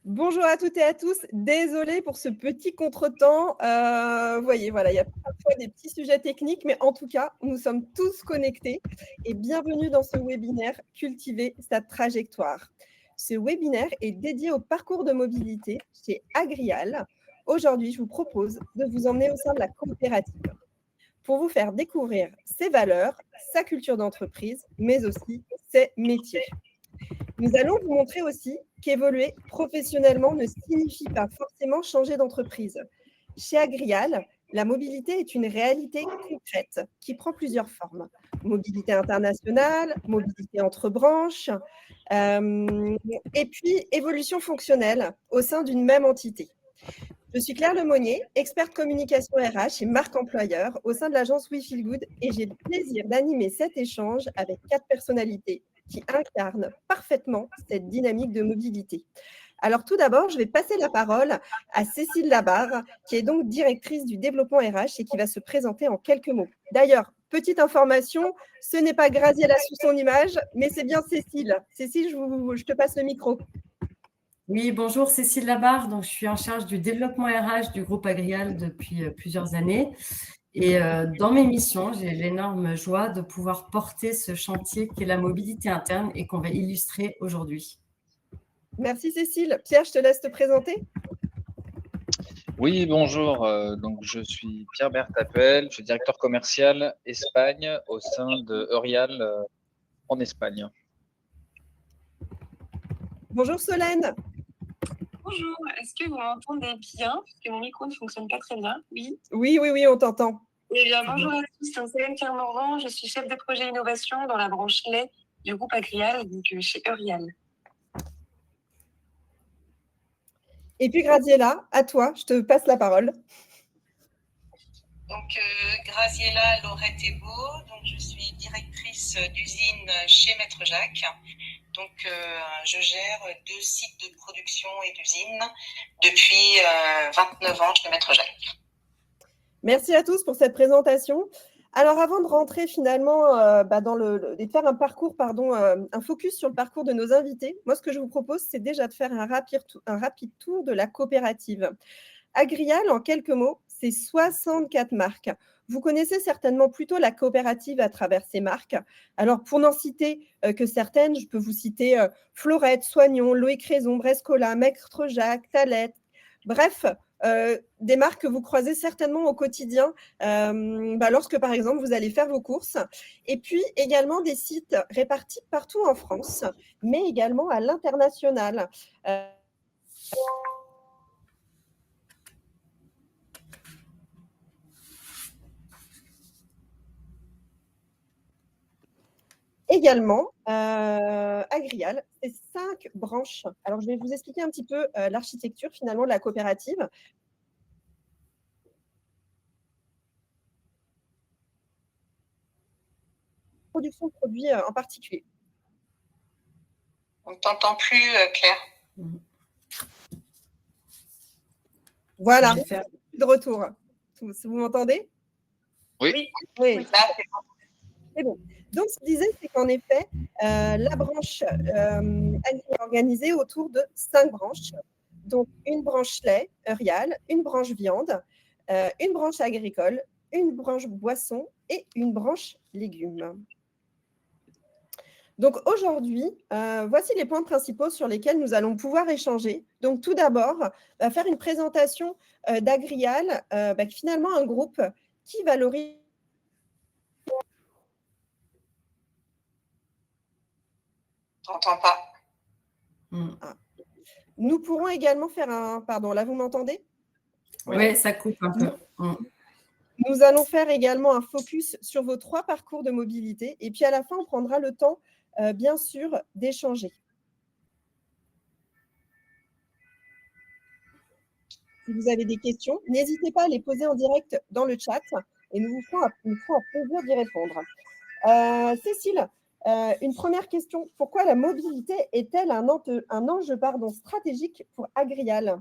Bonjour à toutes et à tous. Désolée pour ce petit contretemps. Vous voyez, voilà, il y a parfois des petits sujets techniques, mais en tout cas, nous sommes tous connectés et bienvenue dans ce webinaire Cultiver sa trajectoire. Ce webinaire est dédié au parcours de mobilité chez Agrial. Aujourd'hui, je vous propose de vous emmener au sein de la coopérative pour vous faire découvrir ses valeurs, sa culture d'entreprise, mais aussi ses métiers. Nous allons vous montrer aussi qu'évoluer professionnellement ne signifie pas forcément changer d'entreprise. Chez Agrial, la mobilité est une réalité concrète qui prend plusieurs formes. Mobilité internationale, mobilité entre branches, et puis évolution fonctionnelle au sein d'une même entité. Je suis Claire Lemonnier, experte communication RH et marque employeur au sein de l'agence We Feel Good et j'ai le plaisir d'animer cet échange avec 4 personnalités qui incarnent parfaitement cette dynamique de mobilité. Alors tout d'abord, je vais passer la parole à Cécile Labarre, qui est donc directrice du développement RH et qui va se présenter en quelques mots. D'ailleurs, petite information, ce n'est pas Graziella sous son image, mais c'est bien Cécile. Cécile, je te passe le micro. Oui, bonjour, Cécile Labarre. Donc, je suis en charge du développement RH du groupe Agrial depuis plusieurs années. Et dans mes missions, j'ai l'énorme joie de pouvoir porter ce chantier qui est la mobilité interne et qu'on va illustrer aujourd'hui. Merci Cécile. Pierre, je te laisse te présenter. Oui, bonjour. Donc, je suis Pierre Bertapel, je suis directeur commercial Espagne au sein de Eurial en Espagne. Bonjour Solène. Bonjour, est-ce que vous m'entendez bien? Parce que mon micro ne fonctionne pas très bien. Oui. Oui, on t'entend. Eh bien, bonjour à tous, c'est Solène Kermorvan, je suis chef de projet innovation dans la branche lait du groupe Agrial, donc chez Eurial. Et puis Graziella, à toi, je te passe la parole. Donc, Graziella Laurette-Ebeau, donc je suis directrice d'usine chez Maître Jacques. Donc, je gère 2 sites de production et d'usine depuis 29 ans chez Maître Jacques. Merci à tous pour cette présentation. Alors, avant de rentrer finalement et de faire un focus sur le parcours de nos invités, moi, ce que je vous propose, c'est déjà de faire un rapide tour de la coopérative. Agrial, en quelques mots, c'est 64 marques. Vous connaissez certainement plutôt la coopérative à travers ces marques. Alors, pour n'en citer que certaines, je peux vous citer Florette, Soignon, Loïc Raison, Brescola, Maître Jacques, Thalette. Bref, des marques que vous croisez certainement au quotidien lorsque, par exemple, vous allez faire vos courses. Et puis, également des sites répartis partout en France, mais également à l'international. Également, Agrial, c'est 5 branches. Alors, je vais vous expliquer un petit peu l'architecture finalement de la coopérative. Production de produits en particulier. On ne t'entend plus, Claire. Voilà, de retour. Vous m'entendez? Oui. Là, c'est bon. Donc, ce que je disais, c'est qu'en effet, la branche est organisée autour de 5 branches. Donc, une branche lait, Eurial, une branche viande, une branche agricole, une branche boisson et une branche légumes. Donc, aujourd'hui, voici les points principaux sur lesquels nous allons pouvoir échanger. Donc, tout d'abord, faire une présentation d'Agrial, finalement un groupe qui valorise. je n'entends pas. Nous pourrons également faire un… Pardon, là, vous m'entendez? Oui, ça coupe un peu. Nous allons faire également un focus sur vos 3 parcours de mobilité. Et puis, à la fin, on prendra le temps, bien sûr, d'échanger. Si vous avez des questions, n'hésitez pas à les poser en direct dans le chat et nous ferons un plaisir d'y répondre. Cécile, une première question. Pourquoi la mobilité est-elle un enjeu stratégique pour Agrial?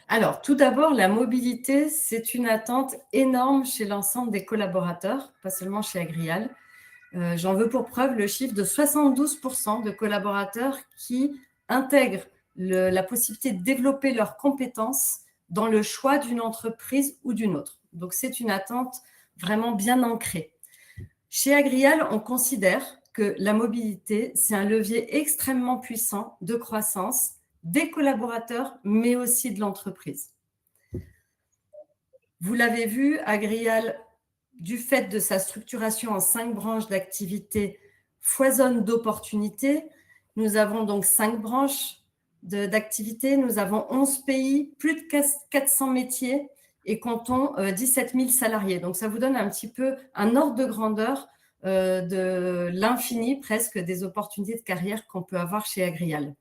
Alors, tout d'abord, la mobilité, c'est une attente énorme chez l'ensemble des collaborateurs, pas seulement chez Agrial. J'en veux pour preuve le chiffre de 72% de collaborateurs qui intègrent la possibilité de développer leurs compétences dans le choix d'une entreprise ou d'une autre. Donc, c'est une attente vraiment bien ancrée. Chez Agrial, on considère que la mobilité, c'est un levier extrêmement puissant de croissance des collaborateurs, mais aussi de l'entreprise. Vous l'avez vu, Agrial, du fait de sa structuration en 5 branches d'activité, foisonne d'opportunités. Nous avons donc 5 branches d'activité, nous avons 11 pays, plus de 400 métiers et comptons 17 000 salariés. Donc, ça vous donne un petit peu un ordre de grandeur de l'infini presque des opportunités de carrière qu'on peut avoir chez Agrial.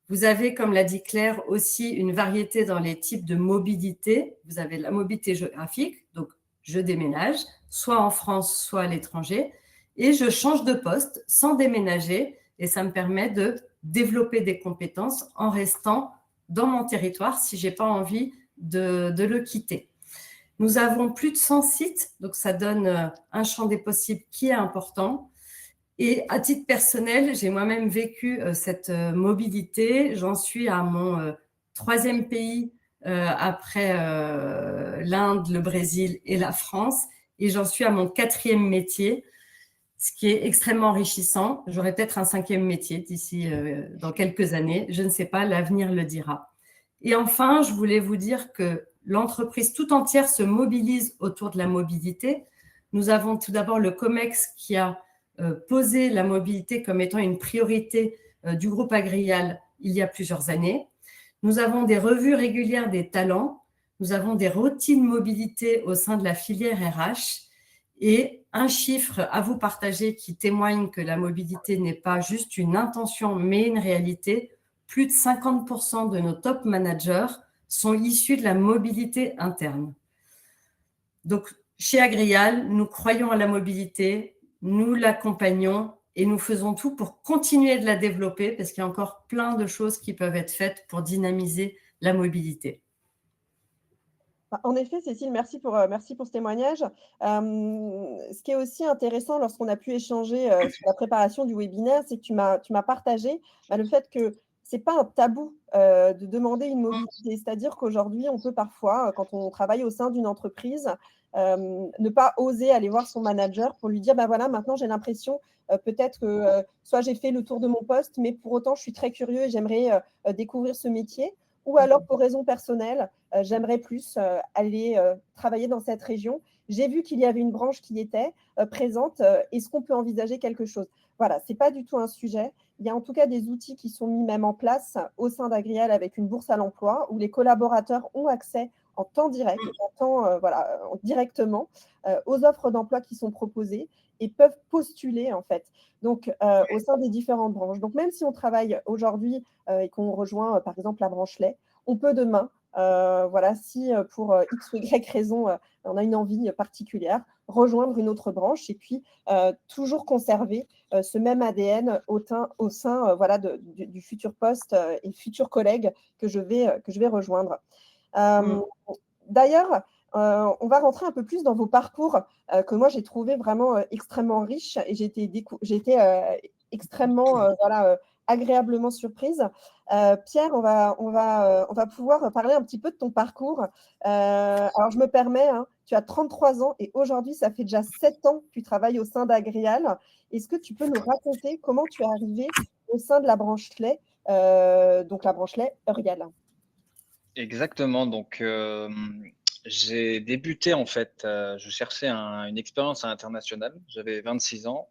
Vous avez, comme l'a dit Claire, aussi une variété dans les types de mobilité. Vous avez la mobilité géographique, donc je déménage, soit en France, soit à l'étranger, et je change de poste sans déménager, et ça me permet de développer des compétences en restant dans mon territoire si je n'ai pas envie de le quitter. Nous avons plus de 100 sites, donc ça donne un champ des possibles qui est important. Et à titre personnel, j'ai moi-même vécu cette mobilité. J'en suis à mon 3e pays après l'Inde, le Brésil et la France. Et j'en suis à mon 4e métier, ce qui est extrêmement enrichissant. J'aurai peut-être un 5e métier d'ici dans quelques années. Je ne sais pas, l'avenir le dira. Et enfin, je voulais vous dire que l'entreprise tout entière se mobilise autour de la mobilité. Nous avons tout d'abord le COMEX qui a posé la mobilité comme étant une priorité du groupe Agrial il y a plusieurs années. Nous avons des revues régulières des talents. Nous avons des routines mobilité au sein de la filière RH. Et un chiffre à vous partager qui témoigne que la mobilité n'est pas juste une intention, mais une réalité. Plus de 50% de nos top managers sont issus de la mobilité interne. Donc, chez Agrial, nous croyons à la mobilité, nous l'accompagnons et nous faisons tout pour continuer de la développer parce qu'il y a encore plein de choses qui peuvent être faites pour dynamiser la mobilité. En effet, Cécile, merci pour ce témoignage. Ce qui est aussi intéressant lorsqu'on a pu échanger sur la préparation du webinaire, c'est que tu m'as partagé le fait que ce n'est pas un tabou de demander une mobilité. C'est-à-dire qu'aujourd'hui, on peut parfois, quand on travaille au sein d'une entreprise, ne pas oser aller voir son manager pour lui dire, voilà, maintenant j'ai l'impression peut-être que soit j'ai fait le tour de mon poste, mais pour autant, je suis très curieux et j'aimerais découvrir ce métier. Ou alors, pour raison personnelle, j'aimerais plus aller travailler dans cette région. J'ai vu qu'il y avait une branche qui était présente. Est-ce qu'on peut envisager quelque chose? Voilà, ce n'est pas du tout un sujet. Il y a en tout cas des outils qui sont mis même en place au sein d'Agrial avec une bourse à l'emploi où les collaborateurs ont accès en temps direct, directement aux offres d'emploi qui sont proposées et peuvent postuler en fait. Donc, au sein des différentes branches. Donc, même si on travaille aujourd'hui et qu'on rejoint, par exemple, la branche lait, on peut demain, si pour X ou Y raison, on a une envie particulière, rejoindre une autre branche et puis toujours conserver ce même ADN au sein du futur poste et futurs collègues que je vais rejoindre. D'ailleurs, on va rentrer un peu plus dans vos parcours que moi, j'ai trouvé vraiment extrêmement riches et j'ai été extrêmement agréablement surprise. Pierre, on va pouvoir parler un petit peu de ton parcours. Alors, je me permets, tu as 33 ans et aujourd'hui, ça fait déjà 7 ans que tu travailles au sein d'Agrial. Est-ce que tu peux nous raconter comment tu es arrivé au sein de la branche lait, donc la branche lait Eurial? Exactement. Donc, j'ai débuté en fait, je cherchais une expérience internationale. J'avais 26 ans.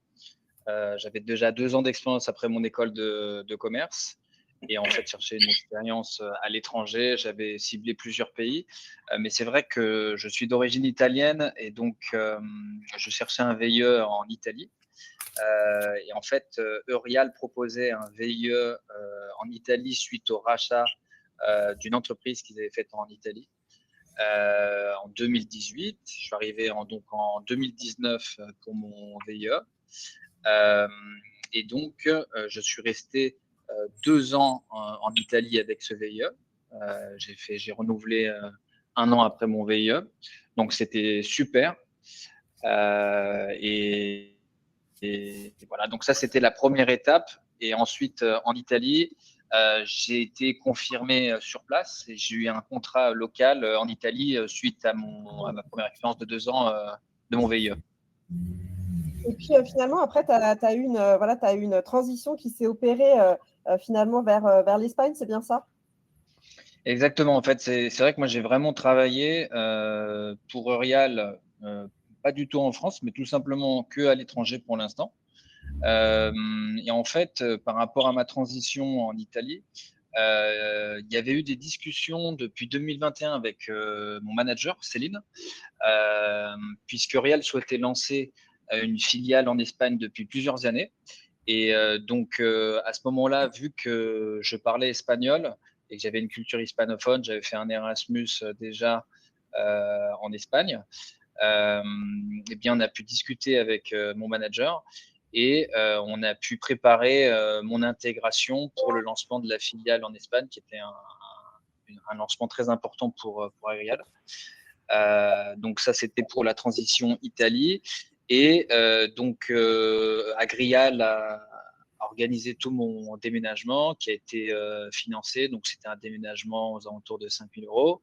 J'avais déjà 2 ans d'expérience après mon école de commerce. Et en fait, chercher une expérience à l'étranger. J'avais ciblé plusieurs pays. Mais c'est vrai que je suis d'origine italienne et donc je cherchais un VIE en Italie. Et en fait, Eurial proposait un VIE en Italie suite au rachat d'une entreprise qu'ils avaient faite en Italie. En 2018, je suis arrivé en 2019 pour mon VIE. Et donc, je suis resté 2 ans en Italie avec ce VIE. J'ai renouvelé 1 an après mon VIE. Donc, c'était super. Et voilà, donc ça, c'était la première étape. Et ensuite, en Italie, j'ai été confirmé sur place et j'ai eu un contrat local en Italie suite à ma première expérience de 2 ans de mon VIE. Et puis finalement, après, tu as eu une transition qui s'est opérée finalement vers l'Espagne, c'est bien ça? Exactement. En fait, c'est vrai que moi, j'ai vraiment travaillé pour Eurial, pas du tout en France, mais tout simplement que à l'étranger pour l'instant. Et en fait, par rapport à ma transition en Italie, il y avait eu des discussions depuis 2021 avec mon manager, Céline, puisque Eurial souhaitait lancer une filiale en Espagne depuis plusieurs années. Et donc, à ce moment-là, vu que je parlais espagnol et que j'avais une culture hispanophone, j'avais fait un Erasmus déjà en Espagne, eh bien, on a pu discuter avec mon manager et on a pu préparer mon intégration pour le lancement de la filiale en Espagne, qui était un lancement très important pour Agrial. Donc ça, c'était pour la transition Italie. Et donc, Agrial a organisé tout mon déménagement qui a été financé. Donc, c'était un déménagement aux alentours de 5 000 euros.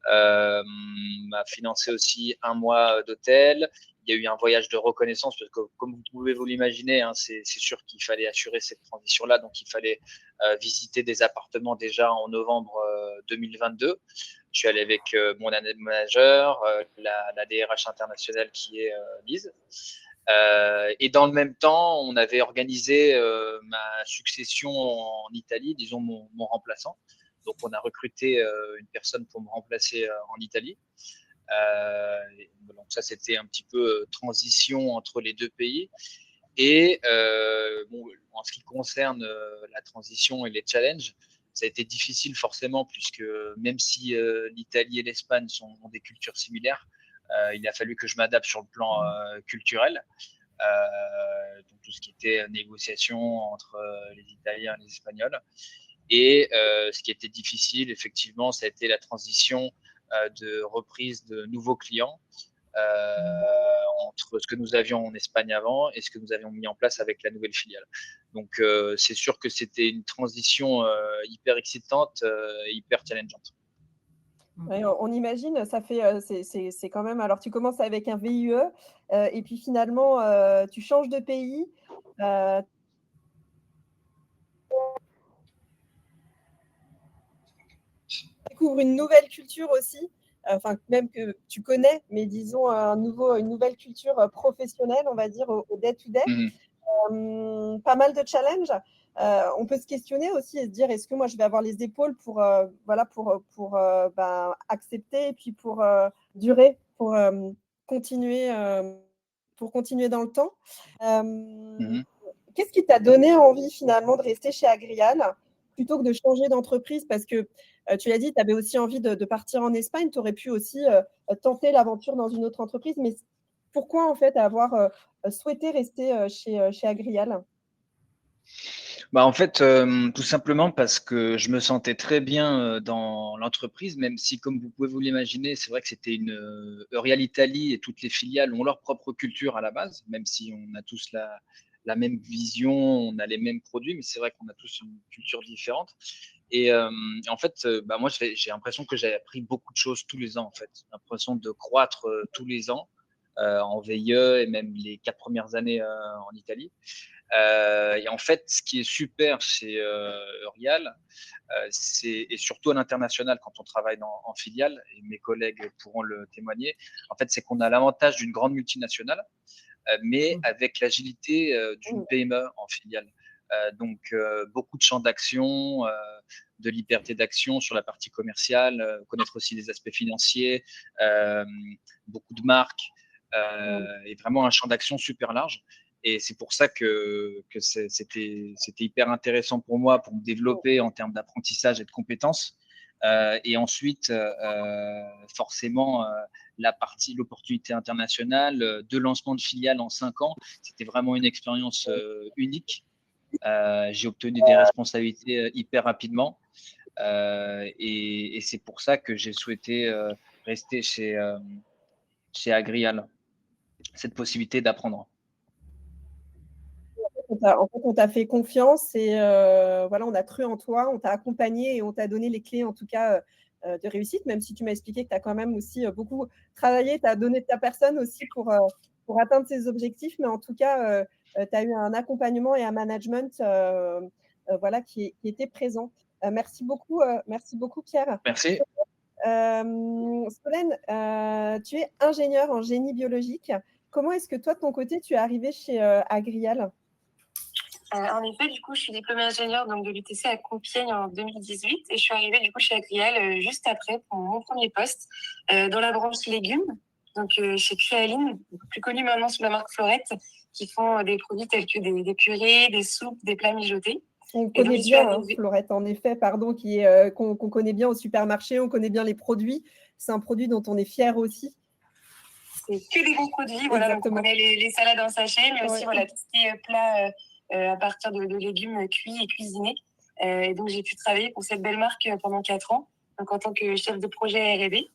M'a financé aussi un mois d'hôtel. Il y a eu un voyage de reconnaissance parce que, comme vous pouvez vous l'imaginer, hein, c'est sûr qu'il fallait assurer cette transition-là. Donc, il fallait visiter des appartements déjà en novembre 2022. Je suis allé avec mon manager, la DRH internationale qui est Lise. Et dans le même temps, on avait organisé ma succession en Italie, disons mon remplaçant. Donc, on a recruté une personne pour me remplacer en Italie. Donc, ça, c'était un petit peu transition entre les deux pays. Et bon, en ce qui concerne la transition et les challenges, ça a été difficile forcément, puisque même si l'Italie et l'Espagne ont des cultures similaires, il a fallu que je m'adapte sur le plan culturel. Donc tout ce qui était négociation entre les Italiens et les Espagnols. Et ce qui était difficile, effectivement, ça a été la transition de reprise de nouveaux clients entre ce que nous avions en Espagne avant et ce que nous avions mis en place avec la nouvelle filiale. Donc, c'est sûr que c'était une transition hyper excitante et hyper challengeante. Ouais, on imagine, ça fait, c'est quand même. Alors, tu commences avec un VIE et puis finalement, tu changes de pays. Tu découvres une nouvelle culture aussi, enfin, même que tu connais, mais disons une nouvelle culture professionnelle, on va dire, au day-to-day. Pas mal de challenges. On peut se questionner aussi et se dire, est-ce que moi je vais avoir les épaules pour accepter et puis pour durer, continuer, pour continuer dans le temps. Qu'est-ce qui t'a donné envie finalement de rester chez Agrial plutôt que de changer d'entreprise? Parce que tu l'as dit, tu avais aussi envie de partir en Espagne. Tu aurais pu aussi tenter l'aventure dans une autre entreprise. Mais pourquoi en fait avoir souhaité rester chez Agrial? Bah, en fait, tout simplement parce que je me sentais très bien dans l'entreprise, même si, comme vous pouvez vous l'imaginer, c'est vrai que c'était une Eurial Italie et toutes les filiales ont leur propre culture à la base, même si on a tous la même vision, on a les mêmes produits, mais c'est vrai qu'on a tous une culture différente. Et en fait, bah, moi, j'ai l'impression que j'ai appris beaucoup de choses tous les ans, en fait. J'ai l'impression de croître tous les ans en VIE et même les 4 premières années en Italie. Et en fait, ce qui est super chez Eurial, et surtout à l'international quand on travaille en filiale, et mes collègues pourront le témoigner, en fait, c'est qu'on a l'avantage d'une grande multinationale, mais avec l'agilité d'une PME en filiale. Donc, beaucoup de champs d'action, de liberté d'action sur la partie commerciale, connaître aussi les aspects financiers, beaucoup de marques, et vraiment un champ d'action super large. Et c'est pour ça que c'était hyper intéressant pour moi pour me développer en termes d'apprentissage et de compétences. Et ensuite, forcément, l'opportunité internationale, de lancement de filiales en 5 ans, c'était vraiment une expérience unique. J'ai obtenu des responsabilités hyper rapidement. Et c'est pour ça que j'ai souhaité rester chez Agrial, cette possibilité d'apprendre. on t'a fait confiance et voilà, on a cru en toi, on t'a accompagné et on t'a donné les clés, en tout cas, de réussite, même si tu m'as expliqué que tu as quand même aussi beaucoup travaillé, tu as donné de ta personne aussi pour atteindre ces objectifs. Mais en tout cas, tu as eu un accompagnement et un management voilà, qui était présent. Merci beaucoup, Pierre. Merci. Solène, tu es ingénieure en génie biologique. Comment est-ce que toi, de ton côté, tu es arrivée chez Agrial? En effet, du coup, je suis diplômée ingénieure donc, de l'UTC à Compiègne en 2018 et je suis arrivée du coup chez Agrial juste après pour mon premier poste dans la branche légumes, donc chez Créaline, plus connu maintenant sous la marque Florette, qui font des produits tels que des purées, des soupes, des plats mijotés. On connaît bien Florette, en effet, pardon, qu'on connaît bien au supermarché, on connaît bien les produits. C'est un produit dont on est fier aussi. C'est que des bons produits, voilà. Donc on connaît les salades en sachet, mais aussi voilà, tout ce qui est plat à partir de légumes cuits et cuisinés. Et donc j'ai pu travailler pour cette belle marque pendant 4 ans, donc en tant que chef de projet R&D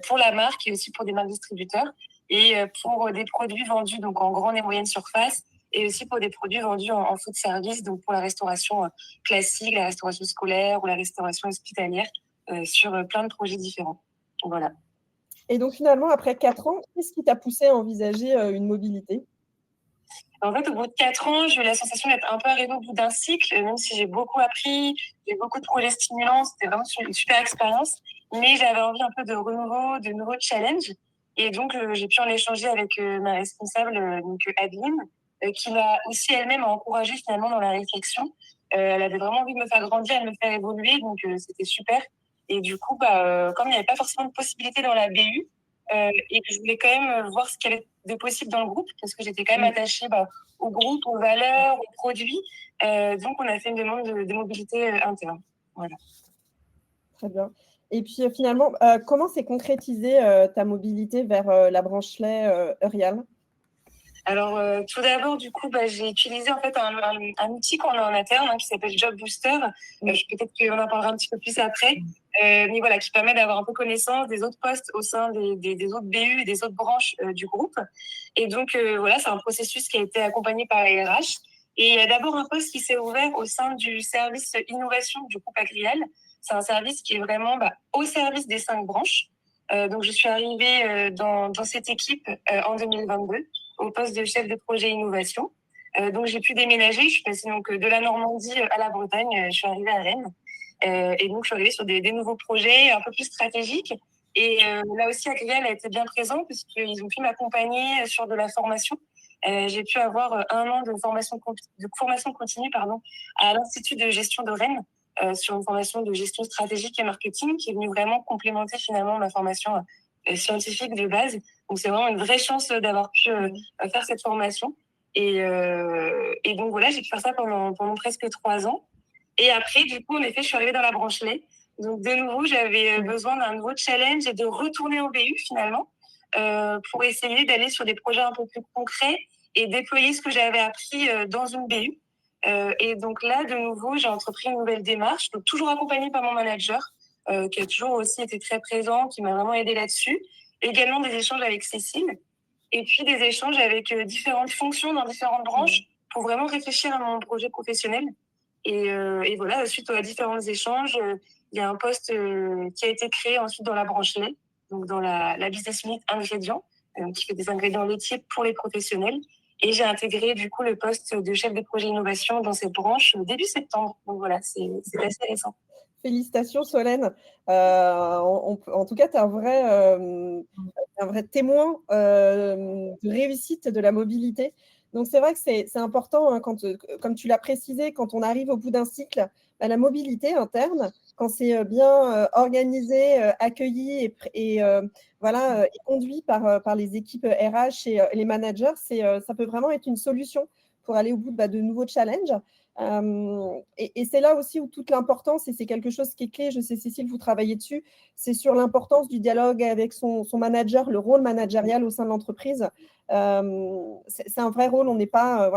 pour la marque et aussi pour des marques distributeurs et pour des produits vendus donc en grande et moyenne surface et aussi pour des produits vendus en food service, donc pour la restauration classique, la restauration scolaire ou la restauration hospitalière sur plein de projets différents. Voilà. Et donc finalement, après 4 ans, qu'est-ce qui t'a poussé à envisager une mobilité? En fait, au bout de 4 ans, j'ai eu la sensation d'être un peu arrivée au bout d'un cycle, même si j'ai beaucoup appris, j'ai eu beaucoup de projets stimulants, c'était vraiment une super expérience. Mais j'avais envie un peu de renouveau, de nouveaux challenges. Et donc, j'ai pu en échanger avec ma responsable, donc Adeline, qui m'a aussi elle-même encouragée finalement dans la réflexion. Elle avait vraiment envie de me faire grandir et de me faire évoluer, donc c'était super. Et du coup, comme il n'y avait pas forcément de possibilité dans la BU, et que je voulais quand même voir ce qu'il y avait de possible dans le groupe, parce que j'étais quand même attachée au groupe, aux valeurs, aux produits. Donc, on a fait une demande de mobilité interne. Voilà. Très bien. Et puis, finalement, comment s'est concrétisée ta mobilité vers la branche lait Eurial? Alors, tout d'abord, du coup, j'ai utilisé en fait un outil qu'on a en interne qui s'appelle Job Booster. Peut-être qu'on en parlera un petit peu plus après. Mais voilà, qui permet d'avoir un peu connaissance des autres postes au sein des autres BU et des autres branches du groupe. Et donc, voilà, c'est un processus qui a été accompagné par les RH. Et il y a d'abord un poste qui s'est ouvert au sein du service innovation du groupe Agrial. C'est un service qui est vraiment au service des 5 branches. Donc, je suis arrivée dans cette équipe en 2022 au poste de chef de projet innovation. Donc, j'ai pu déménager. Je suis passée donc, de la Normandie à la Bretagne. Je suis arrivée à Rennes. Et donc, je suis arrivée sur des nouveaux projets un peu plus stratégiques. Et là aussi, Agrial a été bien présent puisqu'ils ont pu m'accompagner sur de la formation. J'ai pu avoir 1 an de formation continue à l'Institut de gestion de Rennes sur une formation de gestion stratégique et marketing qui est venue vraiment complémenter finalement ma formation scientifique de base. Donc, c'est vraiment une vraie chance d'avoir pu faire cette formation. Et donc, voilà, j'ai pu faire ça pendant presque 3 ans. Et après, du coup, en effet, je suis arrivée dans la branche lait. Donc, de nouveau, j'avais besoin d'un nouveau challenge et de retourner au BU, finalement, pour essayer d'aller sur des projets un peu plus concrets et déployer ce que j'avais appris dans une BU. Et donc là, de nouveau, j'ai entrepris une nouvelle démarche, donc toujours accompagnée par mon manager, qui a toujours aussi été très présent, qui m'a vraiment aidée là-dessus. Également des échanges avec Cécile, et puis des échanges avec différentes fonctions dans différentes branches pour vraiment réfléchir à mon projet professionnel. Et voilà, suite aux différents échanges, il y a un poste qui a été créé ensuite dans la branche lait, donc dans la business unit ingrédients, qui fait des ingrédients laitiers pour les professionnels. Et j'ai intégré du coup le poste de chef de projet innovation dans cette branche début septembre. Donc voilà, c'est assez récent. Félicitations Solène. En tout cas, tu es un vrai témoin de réussite de la mobilité. Donc, c'est vrai que c'est important, hein, comme tu l'as précisé, quand on arrive au bout d'un cycle, la mobilité interne, quand c'est bien organisé, accueilli et conduit par les équipes RH et les managers, ça peut vraiment être une solution pour aller au bout de nouveaux challenges. Et c'est là aussi où toute l'importance, et c'est quelque chose qui est clé, je sais Cécile, vous travaillez dessus, c'est sur l'importance du dialogue avec son manager, le rôle managérial au sein de l'entreprise. C'est un vrai rôle, on n'est pas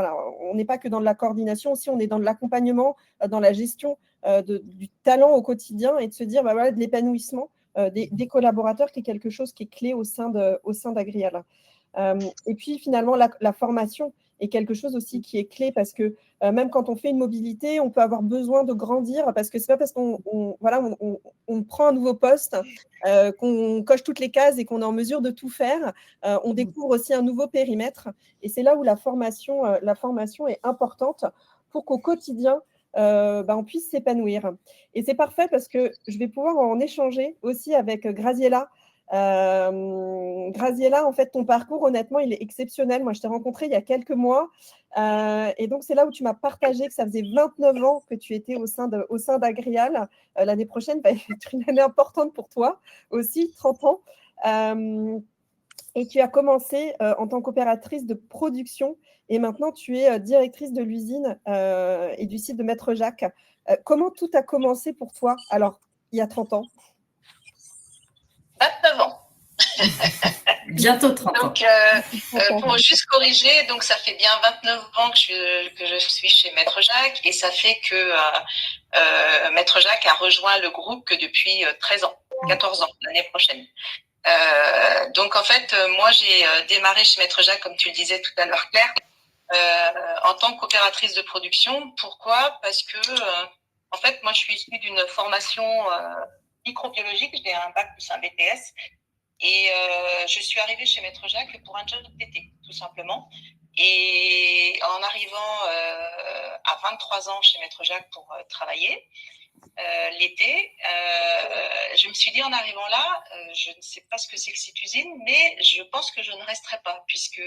que dans de la coordination, aussi on est dans de l'accompagnement, dans la gestion du talent au quotidien et de se dire de l'épanouissement des collaborateurs qui est quelque chose qui est clé au sein d'Agrial. Et puis finalement la formation, est quelque chose aussi qui est clé parce que même quand on fait une mobilité, on peut avoir besoin de grandir parce que c'est pas parce qu'on prend un nouveau poste, qu'on coche toutes les cases et qu'on est en mesure de tout faire. On découvre aussi un nouveau périmètre et c'est là où la formation est importante pour qu'au quotidien, on puisse s'épanouir. Et c'est parfait parce que je vais pouvoir en échanger aussi avec Graziella. Graziella, en fait, ton parcours, honnêtement, il est exceptionnel. Moi, je t'ai rencontré il y a quelques mois. Et donc, c'est là où tu m'as partagé que ça faisait 29 ans que tu étais au sein d'Agrial. L'année prochaine va être une année importante pour toi aussi, 30 ans. Et tu as commencé en tant qu'opératrice de production et maintenant tu es directrice de l'usine et du site de Maître Jacques. Comment tout a commencé pour toi, alors, il y a 30 ans? 29 ans. Bientôt 30 ans. Donc, pour juste corriger, donc ça fait bien 29 ans que je suis chez Maître Jacques et ça fait que Maître Jacques a rejoint le groupe que depuis 13 ans, 14 ans, l'année prochaine. Donc en fait, moi j'ai démarré chez Maître Jacques, comme tu le disais tout à l'heure, Claire, en tant qu'opératrice de production. Pourquoi? Parce que en fait, moi je suis issue d'une formation microbiologique, j'ai un bac plus un BTS, et je suis arrivée chez Maître Jacques pour un job d'été, tout simplement. Et en arrivant à 23 ans chez Maître Jacques pour travailler, l'été, je me suis dit en arrivant là, je ne sais pas ce que c'est que cette usine, mais je pense que je ne resterai pas puisque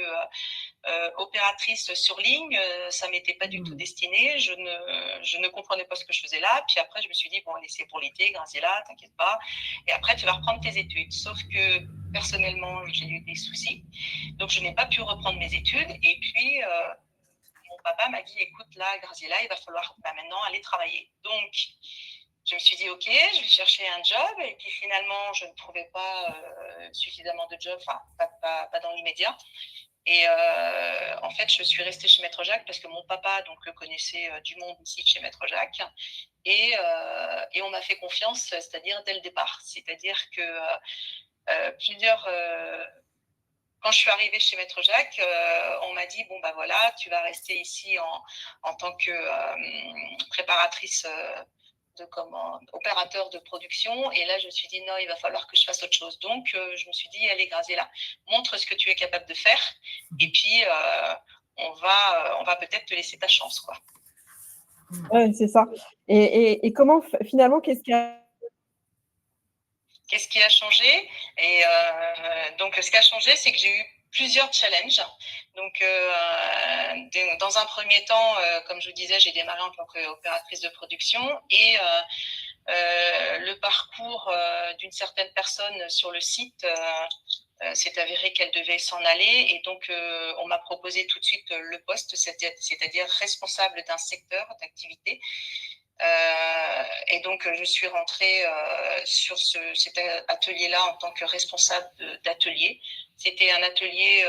opératrice sur ligne, ça m'était pas du tout destiné. Je ne comprenais pas ce que je faisais là. Puis après, je me suis dit bon, allez, c'est pour l'été, Graziella, t'inquiète pas. Et après, tu vas reprendre tes études. Sauf que personnellement, j'ai eu des soucis, donc je n'ai pas pu reprendre mes études. Et puis mon papa m'a dit écoute là, Graziella, il va falloir maintenant aller travailler. Donc je me suis dit ok, je vais chercher un job et puis finalement je ne trouvais pas suffisamment de jobs, enfin pas dans l'immédiat. Et en fait, je suis restée chez Maître Jacques parce que mon papa donc le connaissait du monde ici chez Maître Jacques et on m'a fait confiance, c'est-à-dire dès le départ. C'est-à-dire que quand je suis arrivée chez Maître Jacques, on m'a dit bon bah voilà, tu vas rester ici en tant que préparatrice opérateur de production. Et là, je me suis dit non, il va falloir que je fasse autre chose. Donc, je me suis dit allez, Graziella, montre ce que tu es capable de faire. Et puis, on va peut-être te laisser ta chance, quoi. Ouais, c'est ça. Et comment finalement, qu'est-ce qui a changé? Et donc, ce qui a changé, c'est que j'ai eu plusieurs challenges. Donc, dans un premier temps, comme je vous disais, j'ai démarré en tant qu'opératrice de production et le parcours d'une certaine personne sur le site s'est avéré qu'elle devait s'en aller et donc on m'a proposé tout de suite le poste, c'est-à-dire responsable d'un secteur d'activité. Et donc, je suis rentrée sur cet atelier-là en tant que responsable d'atelier. C'était un atelier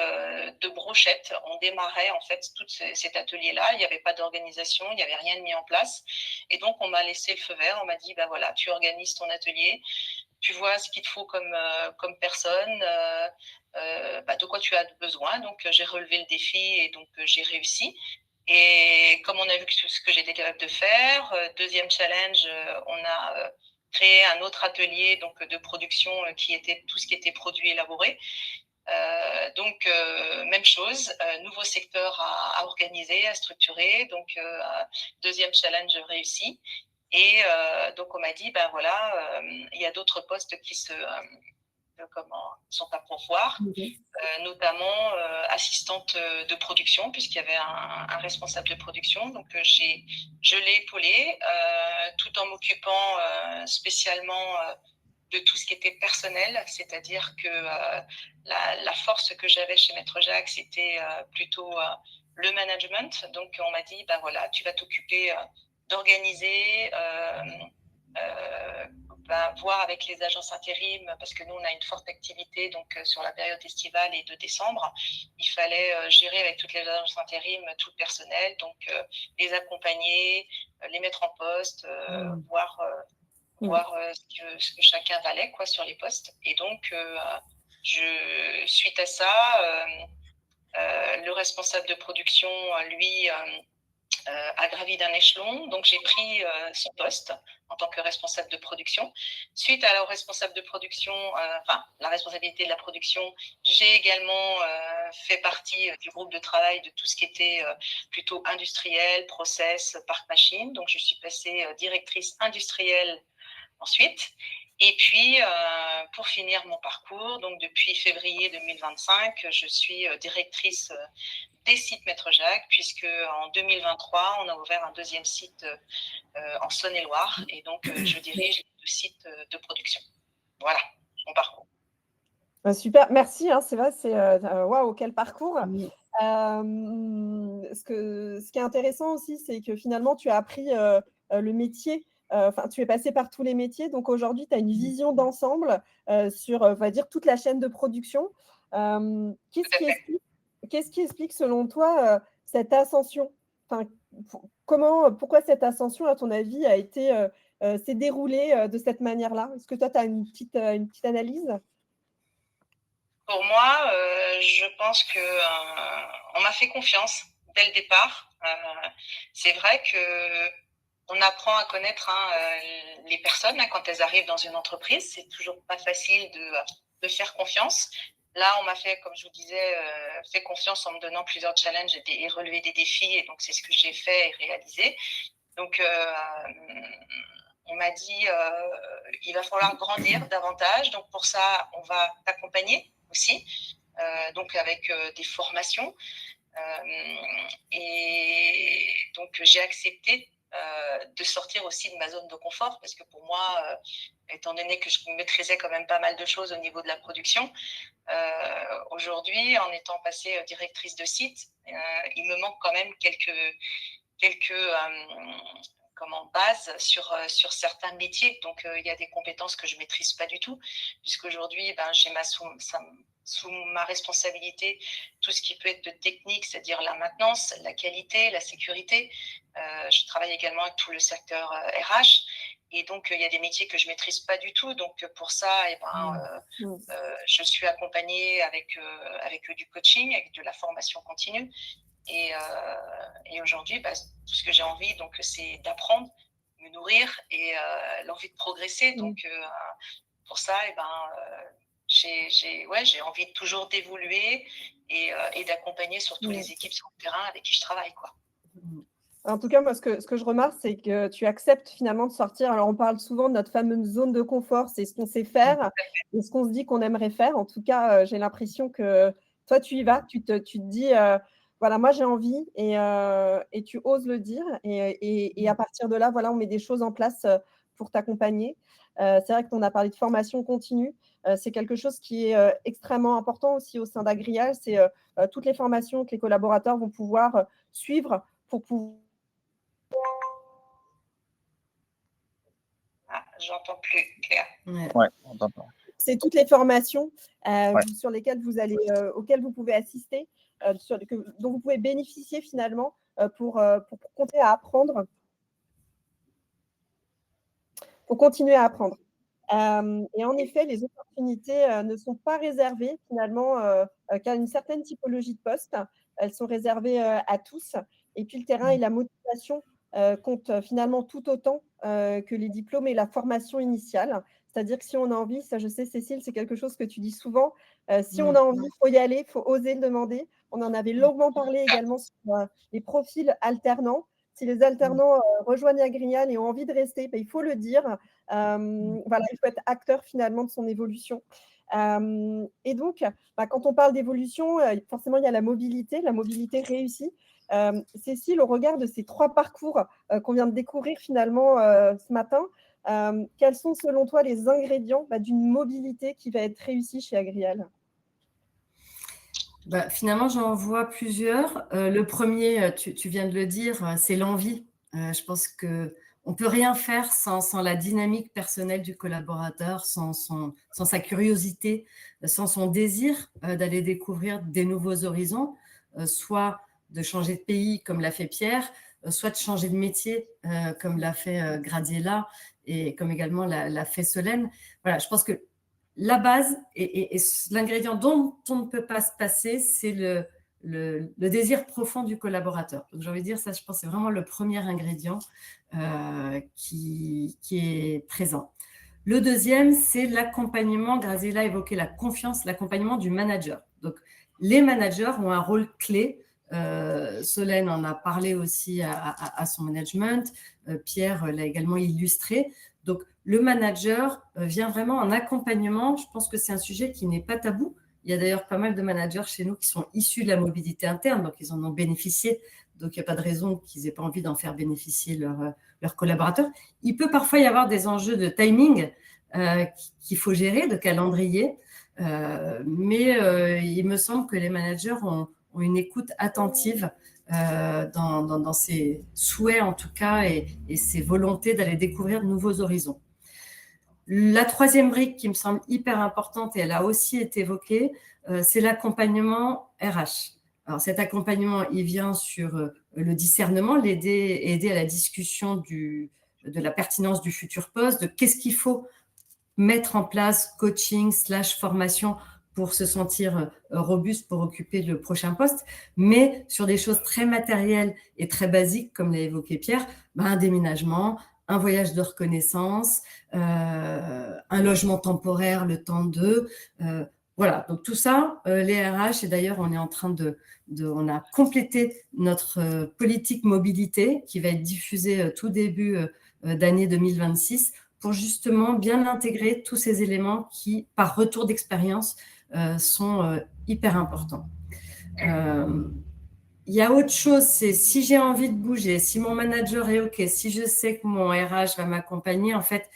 de brochettes. On démarrait en fait tout cet atelier-là. Il n'y avait pas d'organisation, il n'y avait rien de mis en place. Et donc, on m'a laissé le feu vert. On m'a dit, bah voilà, tu organises ton atelier, tu vois ce qu'il te faut comme personne, de quoi tu as besoin. Donc, j'ai relevé le défi et donc j'ai réussi. Et comme on a vu ce que j'étais capable de faire, deuxième challenge, on a créé un autre atelier donc de production qui était tout ce qui était produit élaboré. Donc même chose, nouveau secteur à organiser, à structurer. Donc deuxième challenge réussi. Et donc on m'a dit ben voilà, il y a d'autres postes qui sont à pourvoir, notamment assistante de production, puisqu'il y avait un responsable de production. Donc, je l'ai épaulé tout en m'occupant spécialement de tout ce qui était personnel, c'est-à-dire que la force que j'avais chez Maître Jacques, c'était plutôt le management. Donc, on m'a dit, ben voilà, tu vas t'occuper d'organiser, voir avec les agences intérim, parce que nous, on a une forte activité donc, sur la période estivale et de décembre. Il fallait gérer avec toutes les agences intérim tout le personnel, donc les accompagner, les mettre en poste, voir ce que chacun valait quoi, sur les postes. Et donc, suite à ça, Le responsable de production, lui, a gravi d'un échelon, donc j'ai pris son poste en tant que responsable de production. Suite à la responsable de production, la responsabilité de la production, j'ai également fait partie du groupe de travail de tout ce qui était plutôt industriel, process, parc machine. Donc je suis passée directrice industrielle ensuite. Et puis, pour finir mon parcours, donc depuis février 2025, je suis directrice des sites Maître Jacques, puisque en 2023, on a ouvert un deuxième site en Saône-et-Loire, et donc je dirige les 2 sites de production. Voilà mon parcours. Super, merci, hein, c'est vrai, c'est waouh, quel parcours. Oui. Ce qui est intéressant aussi, c'est que finalement, tu as appris le métier, tu es passé par tous les métiers, donc aujourd'hui, tu as une vision d'ensemble sur, on va dire, toute la chaîne de production. Qu'est-ce qui explique, selon toi, cette ascension? Enfin, pourquoi cette ascension, à ton avis, s'est déroulée de cette manière-là? Est-ce que toi, tu as une petite analyse? Pour moi, je pense que on m'a fait confiance dès le départ. C'est vrai que on apprend à connaître les personnes quand elles arrivent dans une entreprise. C'est toujours pas facile de faire confiance. Là, on m'a fait, comme je vous disais, fait confiance en me donnant plusieurs challenges et relever des défis. Et donc, c'est ce que j'ai fait et réalisé. Donc, on m'a dit, il va falloir grandir davantage. Donc, pour ça, on va t'accompagner aussi, donc avec des formations. Et donc, j'ai accepté de sortir aussi de ma zone de confort, parce que pour moi, étant donné que je maîtrisais quand même pas mal de choses au niveau de la production, aujourd'hui, en étant passée directrice de site, il me manque quand même quelques bases sur certains métiers. Donc, il y a des compétences que je maîtrise pas du tout, puisqu'aujourd'hui, j'ai sous ma responsabilité tout ce qui peut être de technique, c'est-à-dire la maintenance, la qualité, la sécurité. Je travaille également avec tout le secteur RH. Et donc, il y a des métiers que je maîtrise pas du tout. Donc, pour ça, je suis accompagnée avec du coaching, avec de la formation continue. Et aujourd'hui, tout ce que j'ai envie, donc, c'est d'apprendre, me nourrir et l'envie de progresser. Donc, pour ça, j'ai envie toujours d'évoluer et d'accompagner surtout les équipes sur le terrain avec qui je travaille, quoi. En tout cas, moi, ce que je remarque, c'est que tu acceptes finalement de sortir. Alors, on parle souvent de notre fameuse zone de confort, c'est ce qu'on sait faire et ce qu'on se dit qu'on aimerait faire. En tout cas, j'ai l'impression que toi, tu y vas, tu te dis, voilà, moi, j'ai envie et tu oses le dire. Et à partir de là, voilà, on met des choses en place pour t'accompagner. C'est vrai qu'on a parlé de formation continue. C'est quelque chose qui est extrêmement important aussi au sein d'Agrial. C'est toutes les formations que les collaborateurs vont pouvoir suivre pour pouvoir. J'entends plus clair. Ouais, on t'entend. C'est toutes les formations sur lesquelles auxquelles vous pouvez assister, dont vous pouvez bénéficier finalement pour continuer à apprendre. Pour continuer à apprendre. Et en effet, les opportunités ne sont pas réservées finalement qu'à une certaine typologie de poste. Elles sont réservées à tous. Et puis le terrain et la motivation comptent finalement tout autant que les diplômes et la formation initiale. C'est-à-dire que si on a envie, ça je sais Cécile, c'est quelque chose que tu dis souvent, si on a envie, il faut y aller, il faut oser le demander. On en avait longuement parlé également sur les profils alternants. Si les alternants rejoignent Agrial et ont envie de rester, il faut le dire. Voilà, il faut être acteur finalement de son évolution. Et donc, quand on parle d'évolution, forcément, il y a la mobilité réussie. Cécile, au regard de ces 3 parcours qu'on vient de découvrir finalement ce matin, quels sont selon toi les ingrédients d'une mobilité qui va être réussie chez Agrial ? Finalement, j'en vois plusieurs. Le premier, tu viens de le dire, c'est l'envie. Je pense qu'on ne peut rien faire sans la dynamique personnelle du collaborateur, sans sa curiosité, sans son désir d'aller découvrir des nouveaux horizons, soit de changer de pays comme l'a fait Pierre, soit de changer de métier comme l'a fait Gradiela et comme également l'a fait Solène. Voilà, je pense que la base et l'ingrédient dont on ne peut pas se passer, c'est désir profond du collaborateur. Donc, j'ai envie de dire, ça, je pense, c'est vraiment le premier ingrédient qui est présent. Le deuxième, c'est l'accompagnement. Graziella a évoqué la confiance, l'accompagnement du manager. Donc, les managers ont un rôle clé. Solène en a parlé aussi à son management. Pierre l'a également illustré. Donc, le manager vient vraiment en accompagnement. Je pense que c'est un sujet qui n'est pas tabou. Il y a d'ailleurs pas mal de managers chez nous qui sont issus de la mobilité interne, donc ils en ont bénéficié. Donc, il n'y a pas de raison qu'ils n'aient pas envie d'en faire bénéficier leurs collaborateurs. Il peut parfois y avoir des enjeux de timing qu'il faut gérer, de calendrier. Mais il me semble que les managers ont une écoute attentive dans ses souhaits, en tout cas, et ses volontés d'aller découvrir de nouveaux horizons. La troisième brique qui me semble hyper importante, et elle a aussi été évoquée, c'est l'accompagnement RH. Alors, cet accompagnement, il vient sur le discernement, aider à la discussion de la pertinence du futur poste, de qu'est-ce qu'il faut mettre en place, coaching / formation pour se sentir robuste pour occuper le prochain poste, mais sur des choses très matérielles et très basiques, comme l'a évoqué Pierre, un déménagement, un voyage de reconnaissance, un logement temporaire, le temps d'eux. Voilà, donc tout ça, les RH, et d'ailleurs, on est en train on a complété notre politique mobilité qui va être diffusée tout début d'année 2026 pour justement bien intégrer tous ces éléments qui, par retour d'expérience, sont hyper importants. Il y a autre chose, c'est si j'ai envie de bouger, si mon manager est OK, si je sais que mon RH va m'accompagner, en fait,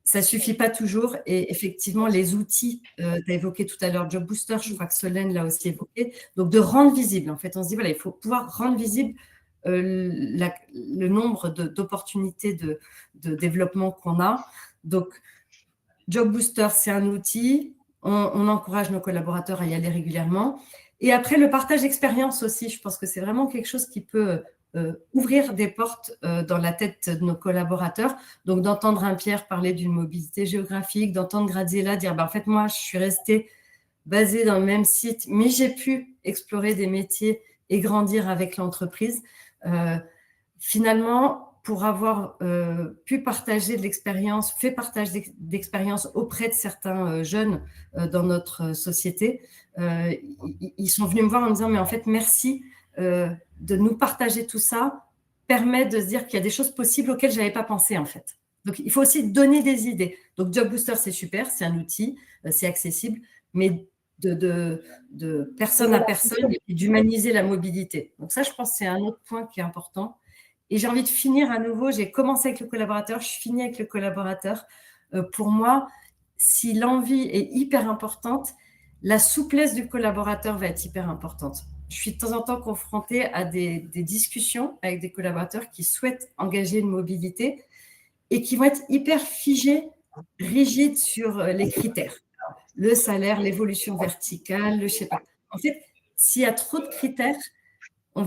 ça ne suffit pas toujours. Et effectivement, les outils, tu as évoqué tout à l'heure Job Booster, je crois que Solène l'a aussi évoqué, donc de rendre visible. En fait, on se dit, voilà, il faut pouvoir rendre visible le nombre d'opportunités de développement qu'on a. Donc, Job Booster, c'est un outil. On encourage nos collaborateurs à y aller régulièrement. Et après, le partage d'expérience aussi, je pense que c'est vraiment quelque chose qui peut ouvrir des portes dans la tête de nos collaborateurs. Donc, d'entendre un Pierre parler d'une mobilité géographique, d'entendre Graziella dire, en fait, moi, je suis restée basée dans le même site, mais j'ai pu explorer des métiers et grandir avec l'entreprise. Finalement, pour avoir pu partager de l'expérience, fait partage d'expérience auprès de certains jeunes dans notre société, ils sont venus me voir en me disant, mais en fait, merci de nous partager tout ça, permet de se dire qu'il y a des choses possibles auxquelles je n'avais pas pensé, en fait. Donc, il faut aussi donner des idées. Donc, Job Booster, c'est super, c'est un outil, c'est accessible, mais de personne à personne et d'humaniser la mobilité. Donc, ça, je pense que c'est un autre point qui est important. Et j'ai envie de finir à nouveau, j'ai commencé avec le collaborateur, je finis avec le collaborateur. Pour moi, si l'envie est hyper importante, la souplesse du collaborateur va être hyper importante. Je suis de temps en temps confrontée à des discussions avec des collaborateurs qui souhaitent engager une mobilité et qui vont être hyper figés, rigides sur les critères. Le salaire, l'évolution verticale, je ne sais pas. En fait, s'il y a trop de critères, on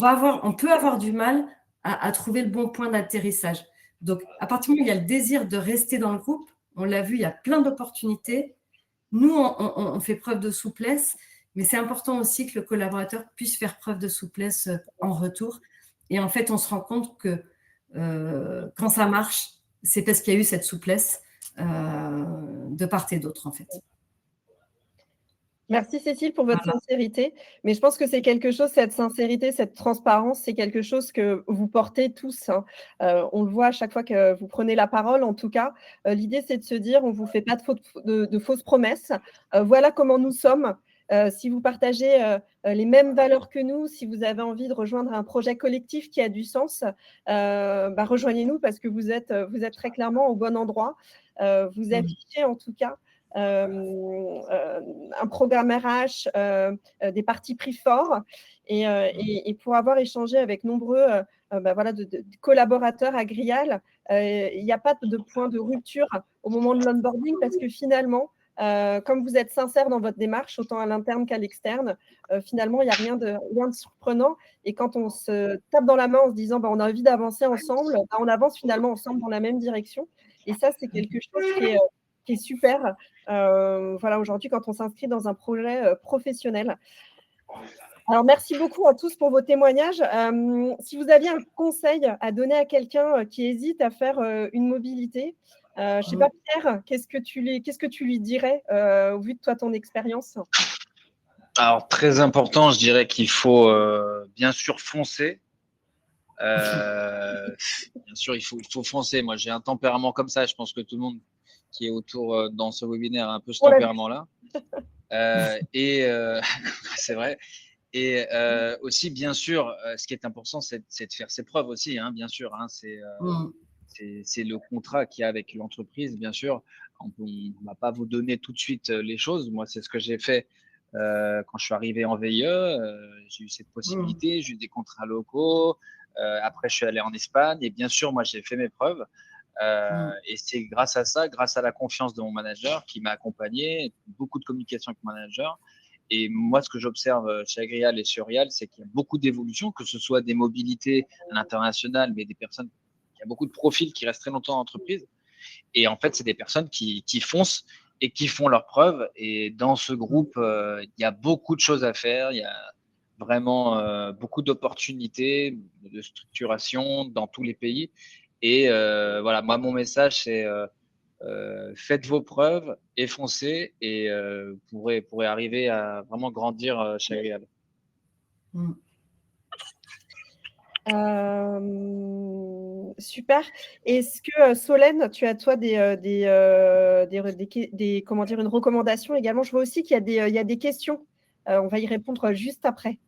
peut avoir du mal à trouver le bon point d'atterrissage. Donc, à partir du moment où il y a le désir de rester dans le groupe, on l'a vu, il y a plein d'opportunités. Nous, on fait preuve de souplesse, mais c'est important aussi que le collaborateur puisse faire preuve de souplesse en retour. Et en fait, on se rend compte que quand ça marche, c'est parce qu'il y a eu cette souplesse de part et d'autre, en fait. Merci Cécile pour votre sincérité, mais je pense que c'est quelque chose, cette sincérité, cette transparence, c'est quelque chose que vous portez tous. Hein. On le voit à chaque fois que vous prenez la parole, en tout cas. L'idée, c'est de se dire, on ne vous fait pas de fausses promesses. Voilà comment nous sommes. Si vous partagez les mêmes valeurs que nous, si vous avez envie de rejoindre un projet collectif qui a du sens, rejoignez-nous parce que vous êtes très clairement au bon endroit. Vous affichez en tout cas un programme RH, des partis pris forts et pour avoir échangé avec nombreux de collaborateurs à Grial, il n'y a pas de point de rupture au moment de l'onboarding parce que finalement, comme vous êtes sincère dans votre démarche, autant à l'interne qu'à l'externe, finalement, il n'y a rien de surprenant. Et quand on se tape dans la main en se disant on a envie d'avancer ensemble, on avance finalement ensemble dans la même direction. Et ça, c'est quelque chose qui est super. Aujourd'hui, quand on s'inscrit dans un projet professionnel. Alors, merci beaucoup à tous pour vos témoignages. Si vous aviez un conseil à donner à quelqu'un qui hésite à faire une mobilité, je ne sais pas, Pierre, qu'est-ce que tu lui dirais au vu de toi, ton expérience? Alors, très important, je dirais qu'il faut bien sûr foncer. Bien sûr, il faut foncer. Moi, j'ai un tempérament comme ça. Je pense que tout le monde qui est autour dans ce webinaire a un peu ce tempérament-là. C'est vrai. Et aussi, bien sûr, ce qui est important, c'est de faire ses preuves aussi, hein, bien sûr. Hein, c'est le contrat qu'il y a avec l'entreprise, bien sûr. On ne va pas vous donner tout de suite les choses. Moi, c'est ce que j'ai fait quand je suis arrivé en VIE. J'ai eu cette possibilité, j'ai eu des contrats locaux. Après, je suis allé en Espagne et bien sûr, moi, j'ai fait mes preuves. Et c'est grâce à ça, grâce à la confiance de mon manager qui m'a accompagné, beaucoup de communication avec mon manager. Et moi, ce que j'observe chez Agrial et chez Orial, c'est qu'il y a beaucoup d'évolutions, que ce soit des mobilités à l'international, mais des personnes, il y a beaucoup de profils qui restent très longtemps en entreprise. Et en fait, c'est des personnes qui foncent et qui font leurs preuves. Et dans ce groupe, il y a beaucoup de choses à faire. Il y a vraiment beaucoup d'opportunités, de structuration dans tous les pays. Et voilà, moi, mon message, c'est faites vos preuves et foncez et vous pourrez arriver à vraiment grandir chez Agrial. Super. Est-ce que Solène, tu as toi comment dire, une recommandation également? Je vois aussi qu'il y a des questions. On va y répondre juste après.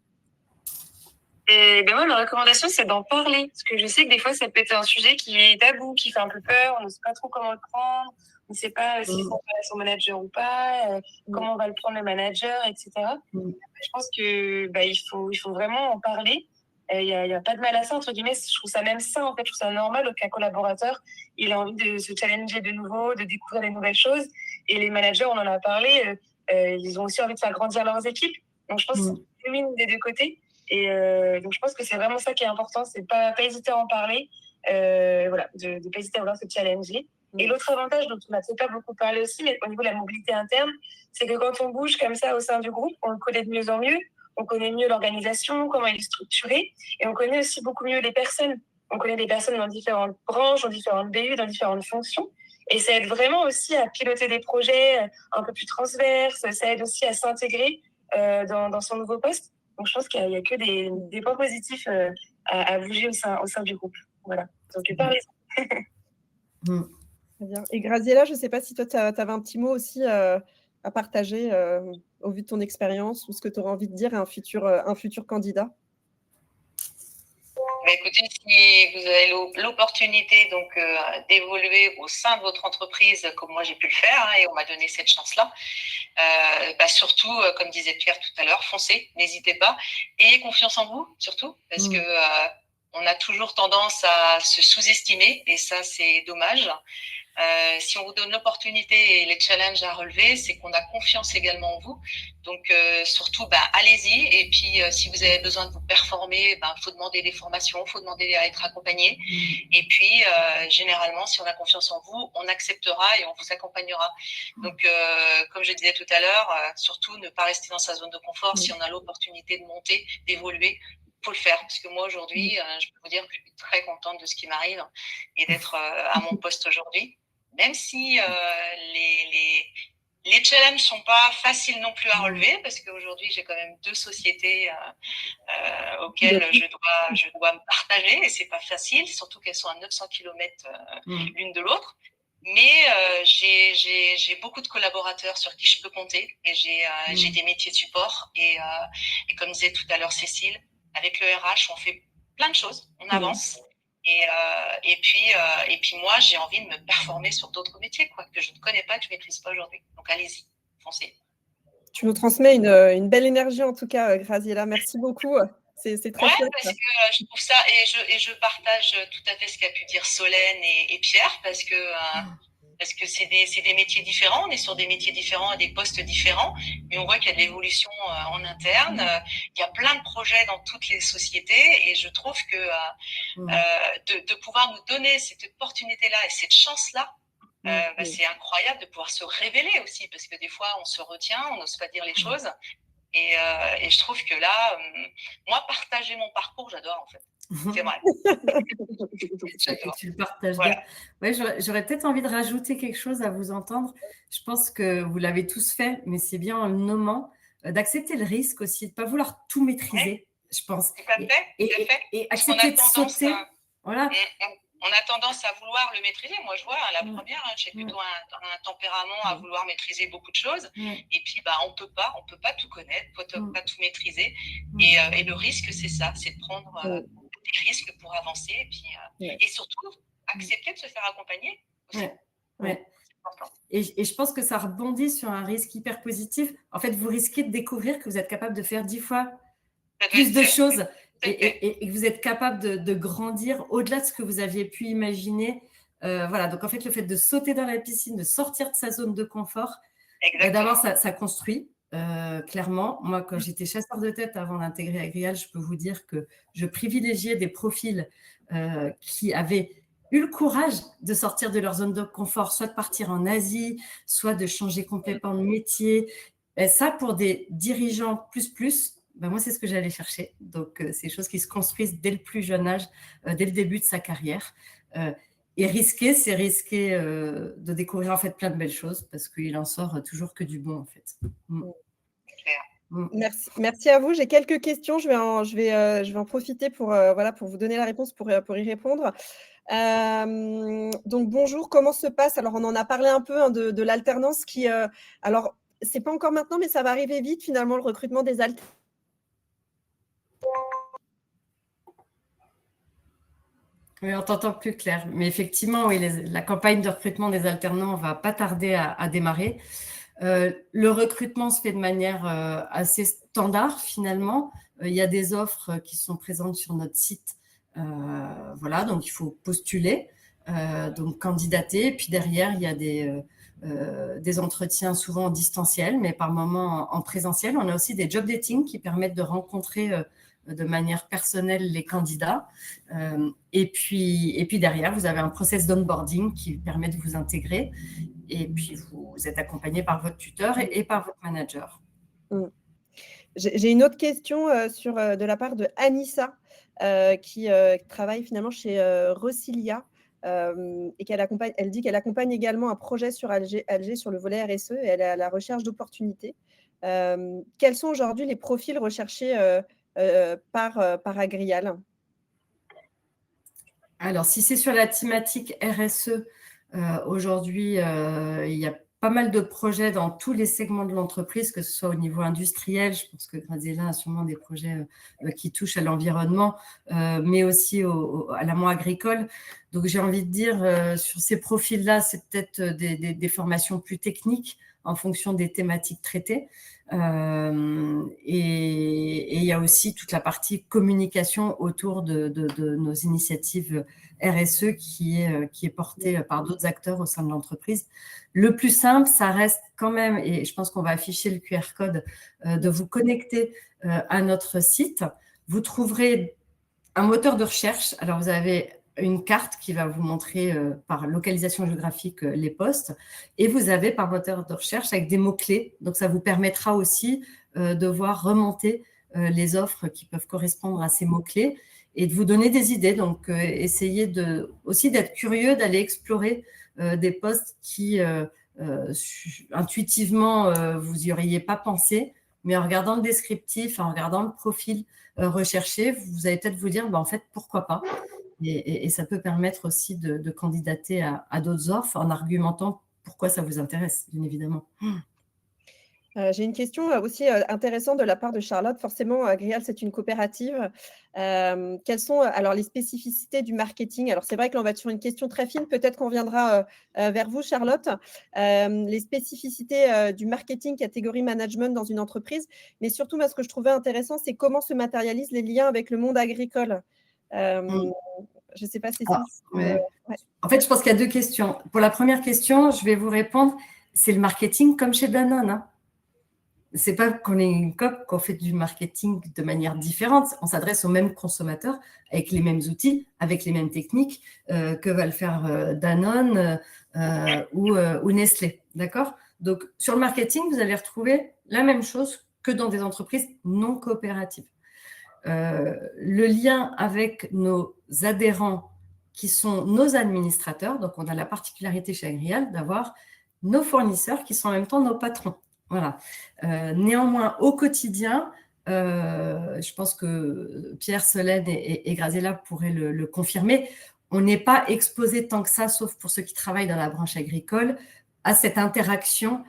Et ben moi, ma recommandation, c'est d'en parler. Parce que je sais que des fois, ça peut être un sujet qui est tabou, qui fait un peu peur. On ne sait pas trop comment le prendre. On ne sait pas s'il faut en parler à son manager ou pas, comment on va le prendre le manager, etc. Je pense que il faut vraiment en parler. Il y a pas de mal à ça, entre guillemets. Je trouve ça même sain, en fait. Je trouve ça normal qu'un collaborateur, il a envie de se challenger de nouveau, de découvrir des nouvelles choses. Et les managers, on en a parlé, ils ont aussi envie de faire grandir leurs équipes. Donc, je pense que c'est une des deux côtés. Et donc, je pense que c'est vraiment ça qui est important, c'est pas hésiter à en parler, voilà, de pas hésiter à vouloir se challenger. Et l'autre avantage dont on n'a peut-être pas beaucoup parlé aussi, mais au niveau de la mobilité interne, c'est que quand on bouge comme ça au sein du groupe, on le connaît de mieux en mieux, on connaît mieux l'organisation, comment elle est structurée, et on connaît aussi beaucoup mieux les personnes. On connaît des personnes dans différentes branches, dans différentes BU, dans différentes fonctions. Et ça aide vraiment aussi à piloter des projets un peu plus transverses, ça aide aussi à s'intégrer dans son nouveau poste. Donc, je pense qu'il n'y a que des points positifs à bouger au sein du groupe. Voilà. Donc, parlez-en. Très bien. Et Graziella, je ne sais pas si toi, tu avais un petit mot aussi à partager au vu de ton expérience ou ce que tu aurais envie de dire à un futur candidat. Écoutez, si vous avez l'opportunité donc d'évoluer au sein de votre entreprise, comme moi j'ai pu le faire, hein, et on m'a donné cette chance-là, surtout, comme disait Pierre tout à l'heure, foncez, n'hésitez pas, ayez confiance en vous surtout, parce que on a toujours tendance à se sous-estimer et ça c'est dommage. Si on vous donne l'opportunité et les challenges à relever, c'est qu'on a confiance également en vous. Donc, surtout, allez-y. Et puis, si vous avez besoin de vous performer, faut demander des formations, faut demander à être accompagné. Et puis, généralement, si on a confiance en vous, on acceptera et on vous accompagnera. Donc, comme je disais tout à l'heure, surtout ne pas rester dans sa zone de confort. Si on a l'opportunité de monter, d'évoluer, faut le faire. Parce que moi, aujourd'hui, je peux vous dire que je suis très contente de ce qui m'arrive et d'être à mon poste aujourd'hui. Même si les challenges sont pas faciles non plus à relever, parce qu'aujourd'hui j'ai quand même 2 sociétés auxquelles je dois me partager et c'est pas facile, surtout qu'elles sont à 900 km l'une de l'autre. Mais j'ai beaucoup de collaborateurs sur qui je peux compter et j'ai des métiers de support et comme disait tout à l'heure Cécile, avec le RH on fait plein de choses, on avance. Et puis moi, j'ai envie de me performer sur d'autres métiers que je ne connais pas, que je ne maîtrise pas aujourd'hui. Donc, allez-y, foncez. Tu nous transmets une belle énergie, en tout cas, Graziella. Merci beaucoup. C'est très chouette. Parce que je trouve ça, et je partage tout à fait ce qu'a pu dire Solène et Pierre, parce que c'est des métiers différents, on est sur des métiers différents et des postes différents, mais on voit qu'il y a de l'évolution en interne, il y a plein de projets dans toutes les sociétés et je trouve que de pouvoir nous donner cette opportunité-là et cette chance-là, c'est incroyable de pouvoir se révéler aussi, parce que des fois on se retient, on n'ose pas dire les choses, Et je trouve que là, moi, partager mon parcours, j'adore en fait. C'est vrai. Et tu le partages Voilà. bien. Ouais, j'aurais peut-être envie de rajouter quelque chose à vous entendre. Je pense que vous l'avez tous fait, mais c'est bien en le nommant, d'accepter le risque aussi, de ne pas vouloir tout maîtriser, je pense. Tout à fait. Et Parce qu'on accepter a de tendance sauter. à- Voilà. On a tendance à vouloir le maîtriser. Moi, je vois, la première, j'ai plutôt un tempérament à vouloir maîtriser beaucoup de choses. Et puis, on peut pas tout connaître, pas tout maîtriser. Et le risque, c'est ça, c'est de prendre des risques pour avancer. Et puis, et surtout, accepter de se faire accompagner aussi. Ouais. Et je pense que ça rebondit sur un risque hyper positif. En fait, vous risquez de découvrir que vous êtes capable de faire 10 fois plus de choses et que vous êtes capable de grandir au-delà de ce que vous aviez pu imaginer. Voilà, donc en fait, le fait de sauter dans la piscine, de sortir de sa zone de confort, d'abord, ça construit, clairement. Moi, quand j'étais chasseur de tête avant d'intégrer Agrial, je peux vous dire que je privilégiais des profils qui avaient eu le courage de sortir de leur zone de confort, soit de partir en Asie, soit de changer complètement de métier. Et ça, pour des dirigeants moi, c'est ce que j'allais chercher. Donc, c'est des choses qui se construisent dès le plus jeune âge, dès le début de sa carrière. Et risquer, c'est risquer de découvrir en fait plein de belles choses parce qu'il en sort toujours que du bon en fait. Merci à vous. J'ai quelques questions. Je vais en profiter pour vous donner la réponse, pour y répondre. Donc, bonjour, comment se passe? Alors, on en a parlé un peu de l'alternance qui… alors, c'est pas encore maintenant, mais ça va arriver vite finalement, le recrutement des alternants. Oui, on t'entend plus clair. Mais effectivement, oui, la campagne de recrutement des alternants va pas tarder à démarrer. Le recrutement se fait de manière assez standard finalement. Il y a des offres qui sont présentes sur notre site. Voilà, donc il faut postuler, donc candidater. Et puis derrière, il y a des entretiens souvent en distanciel, mais par moments en présentiel. On a aussi des job dating qui permettent de rencontrer de manière personnelle les candidats. Et puis derrière, vous avez un process d'onboarding qui permet de vous intégrer. Et puis, vous êtes accompagné par votre tuteur et par votre manager. J'ai une autre question de la part de Anissa, qui travaille finalement chez Rosilia, et elle dit qu'elle accompagne également un projet sur Alger sur le volet RSE, et elle est à la recherche d'opportunités. Quels sont aujourd'hui les profils recherchés par Agrial? Alors, si c'est sur la thématique RSE, aujourd'hui, il y a pas mal de projets dans tous les segments de l'entreprise, que ce soit au niveau industriel. Je pense que Graziella a sûrement des projets qui touchent à l'environnement, mais aussi à l'amont agricole. Donc, j'ai envie de dire, sur ces profils-là, c'est peut-être des formations plus techniques en fonction des thématiques traitées. Et il y a aussi toute la partie communication autour de nos initiatives RSE qui est portée par d'autres acteurs au sein de l'entreprise. Le plus simple, ça reste quand même, et je pense qu'on va afficher le QR code, de vous connecter à notre site. Vous trouverez un moteur de recherche. Alors, vous avez une carte qui va vous montrer par localisation géographique les postes, et vous avez par moteur de recherche avec des mots-clés. Donc, ça vous permettra aussi de voir remonter les offres qui peuvent correspondre à ces mots-clés et de vous donner des idées. Donc, essayez aussi d'être curieux, d'aller explorer des postes qui intuitivement vous n'y auriez pas pensé, mais en regardant le descriptif, en regardant le profil recherché, vous allez peut-être vous dire, en fait, pourquoi pas. Et ça peut permettre aussi de candidater à d'autres offres en argumentant pourquoi ça vous intéresse, bien évidemment. J'ai une question aussi intéressante de la part de Charlotte. Forcément, Agrial, c'est une coopérative. Quelles sont alors les spécificités du marketing? Alors, c'est vrai que là, on va être sur une question très fine. Peut-être qu'on viendra vers vous, Charlotte. Les spécificités du marketing catégorie management dans une entreprise. Mais surtout, moi, ce que je trouvais intéressant, c'est comment se matérialisent les liens avec le monde agricole. Je ne sais pas, Cécile. Ouais. En fait, je pense qu'il y a deux questions. Pour la première question, je vais vous répondre. C'est le marketing comme chez Danone, hein. C'est pas qu'on est une coop, qu'on fait du marketing de manière différente. On s'adresse aux mêmes consommateurs avec les mêmes outils, avec les mêmes techniques que va le faire Danone ou Nestlé. D'accord? Donc, sur le marketing, vous allez retrouver la même chose que dans des entreprises non coopératives. Le lien avec nos adhérents qui sont nos administrateurs, donc on a la particularité chez Agrial d'avoir nos fournisseurs qui sont en même temps nos patrons. Voilà. Néanmoins, au quotidien, je pense que Pierre, Solène et Graziella pourraient le confirmer, on n'est pas exposé tant que ça, sauf pour ceux qui travaillent dans la branche agricole, à cette interaction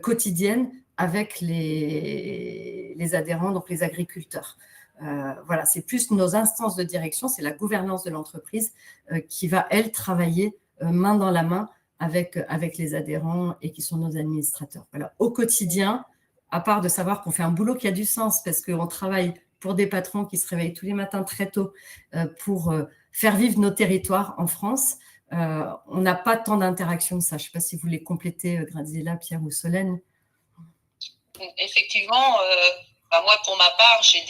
quotidienne avec les adhérents, donc les agriculteurs. Voilà, c'est plus nos instances de direction, c'est la gouvernance de l'entreprise qui va, elle, travailler main dans la main avec les adhérents et qui sont nos administrateurs. Voilà. Au quotidien, à part de savoir qu'on fait un boulot qui a du sens parce qu'on travaille pour des patrons qui se réveillent tous les matins très tôt pour faire vivre nos territoires en France, on n'a pas tant d'interaction que ça. Je ne sais pas si vous voulez compléter, Graziella, Pierre ou Solène. Effectivement, moi, pour ma part, j'ai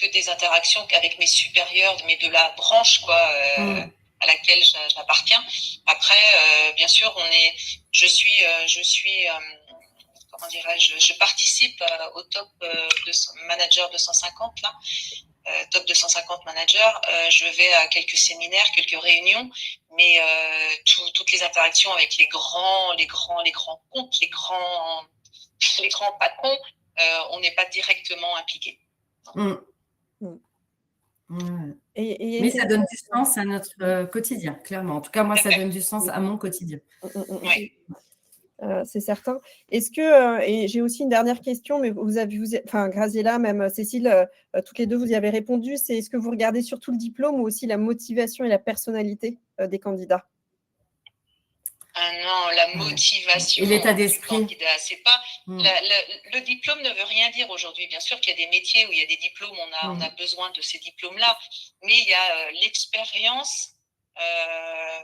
que des interactions avec mes supérieurs, mais de la branche, quoi, à laquelle j'appartiens. Après, bien sûr, je participe au top manager 250 là. Top 250 manager, je vais à quelques séminaires, quelques réunions, mais toutes les interactions avec les grands comptes, les grands patrons, on n'est pas directement impliqués. Mais ça donne du sens à notre quotidien, clairement. En tout cas, moi, ça donne du sens à mon quotidien. Oui. C'est certain. Est-ce que, et j'ai aussi une dernière question, mais Graziella, même Cécile, toutes les deux, vous y avez répondu, c'est est-ce que vous regardez surtout le diplôme ou aussi la motivation et la personnalité des candidats? Non, la motivation. Et l'état d'esprit. C'est pas le diplôme ne veut rien dire aujourd'hui. Bien sûr qu'il y a des métiers où il y a des diplômes, on a besoin de ces diplômes-là, mais il y a l'expérience.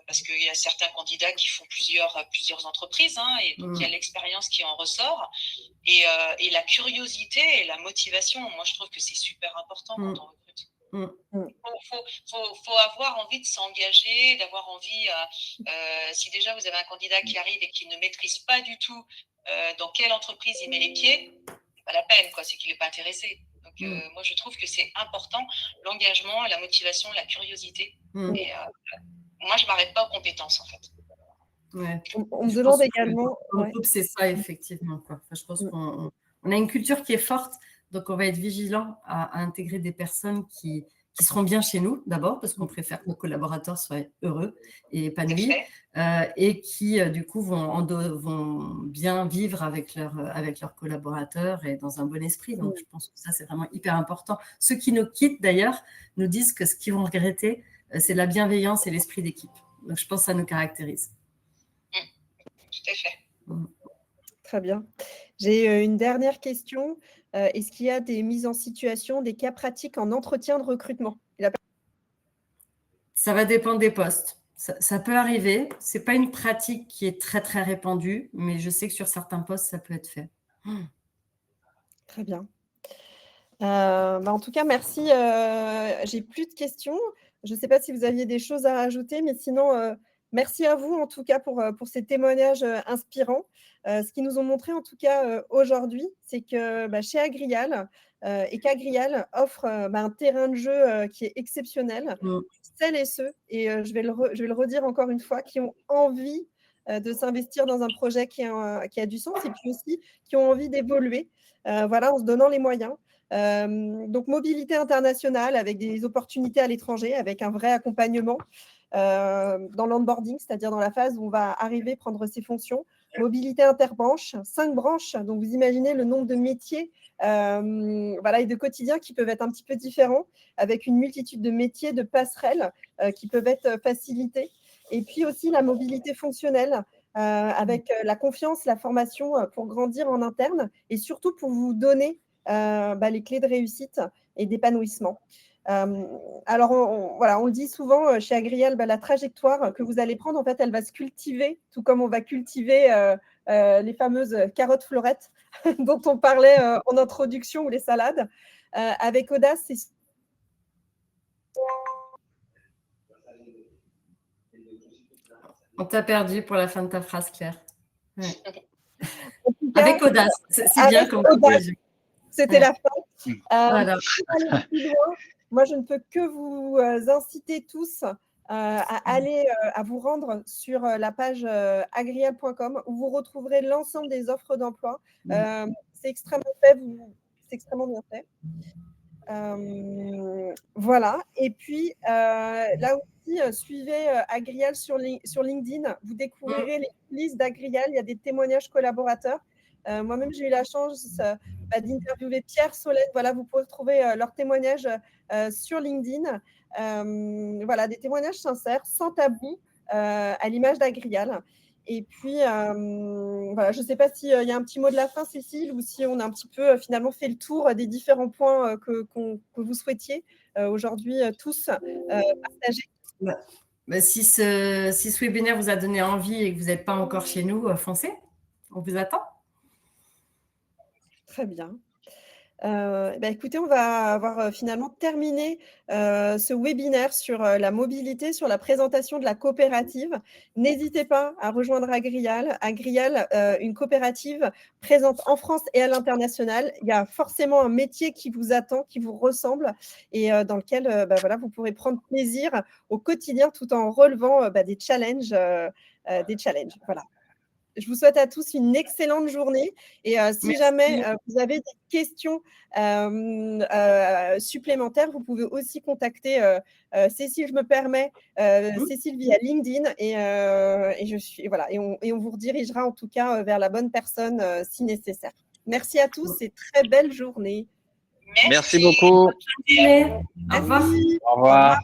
Parce qu'il y a certains candidats qui font plusieurs entreprises, et donc il y a l'expérience qui en ressort, et la curiosité et la motivation. Moi, je trouve que c'est super important quand on recrute. Faut avoir envie de s'engager, d'avoir envie. Si déjà vous avez un candidat qui arrive et qui ne maîtrise pas du tout dans quelle entreprise il met les pieds, c'est pas la peine, quoi. C'est qu'il n'est pas intéressé. Donc moi, je trouve que c'est important, l'engagement, la motivation, la curiosité. Et moi, je ne m'arrête pas aux compétences, en fait. Ouais. On me demande également… C'est ça, effectivement, quoi. Enfin, je pense qu'on a une culture qui est forte, donc on va être vigilant à intégrer des personnes qui seront bien chez nous, d'abord, parce qu'on préfère que nos collaborateurs soient heureux et épanouis, et qui, du coup, vont bien vivre avec leurs collaborateurs et dans un bon esprit. Donc, je pense que ça, c'est vraiment hyper important. Ceux qui nous quittent, d'ailleurs, nous disent que ce qu'ils vont regretter, c'est la bienveillance et l'esprit d'équipe. Donc, je pense que ça nous caractérise. Tout à fait. Très bien. J'ai une dernière question. Est-ce qu'il y a des mises en situation, des cas pratiques en entretien de recrutement? Ça va dépendre des postes. Ça peut arriver. Ce n'est pas une pratique qui est très, très répandue, mais je sais que sur certains postes, ça peut être fait. Très bien. En tout cas, merci. J'ai plus de questions. Je ne sais pas si vous aviez des choses à rajouter, mais sinon, merci à vous en tout cas pour ces témoignages inspirants. Ce qu'ils nous ont montré en tout cas aujourd'hui, c'est que chez Agrial et qu'Agrial offre un terrain de jeu qui est exceptionnel. Celles et ceux, et je vais le redire encore une fois, qui ont envie de s'investir dans un projet qui a du sens et puis aussi qui ont envie d'évoluer en se donnant les moyens. Donc, mobilité internationale avec des opportunités à l'étranger, avec un vrai accompagnement dans l'onboarding, c'est-à-dire dans la phase où on va arriver, prendre ses fonctions. Mobilité interbranche, 5 branches, donc vous imaginez le nombre de métiers et de quotidiens qui peuvent être un petit peu différents, avec une multitude de métiers, de passerelles qui peuvent être facilités. Et puis aussi la mobilité fonctionnelle, avec la confiance, la formation pour grandir en interne et surtout pour vous donner les clés de réussite et d'épanouissement. Alors, on le dit souvent chez Agrial, la trajectoire que vous allez prendre, en fait, elle va se cultiver, tout comme on va cultiver les fameuses carottes fleurettes dont on parlait en introduction, ou les salades. Avec audace, c'est… On t'a perdu pour la fin de ta phrase, Claire. Ouais. Cas, avec audace, c'est bien comme conclusion. C'était la fin. Voilà. Pour aller plus loin, moi, je ne peux que vous inciter tous à aller à vous rendre sur la page agrial.com où vous retrouverez l'ensemble des offres d'emploi. C'est extrêmement bien fait. Voilà. Et puis, là aussi, suivez Agrial sur LinkedIn. Vous découvrirez les coulisses d'Agrial. Il y a des témoignages collaborateurs. Moi-même, j'ai eu la chance d'interviewer Pierre Solène. Voilà, vous pouvez trouver leurs témoignages sur LinkedIn. Voilà, des témoignages sincères, sans tabou, à l'image d'Agrial. Et puis, voilà, je ne sais pas s'il y a un petit mot de la fin, Cécile, ou si on a un petit peu finalement fait le tour des différents points que vous souhaitiez aujourd'hui tous partager. Si ce webinaire vous a donné envie et que vous n'êtes pas encore chez nous, foncez. On vous attend. Très bien. Écoutez, on va avoir finalement terminé ce webinaire sur la mobilité, sur la présentation de la coopérative. N'hésitez pas à rejoindre Agrial. Agrial, une coopérative présente en France et à l'international. Il y a forcément un métier qui vous attend, qui vous ressemble et dans lequel voilà, vous pourrez prendre plaisir au quotidien tout en relevant des challenges. Voilà. Je vous souhaite à tous une excellente journée. Et si jamais vous avez des questions supplémentaires, vous pouvez aussi contacter Cécile, je me permets, Cécile via LinkedIn. Et on vous redirigera en tout cas vers la bonne personne si nécessaire. Merci à tous et très belle journée. Merci beaucoup. Au revoir. Au revoir.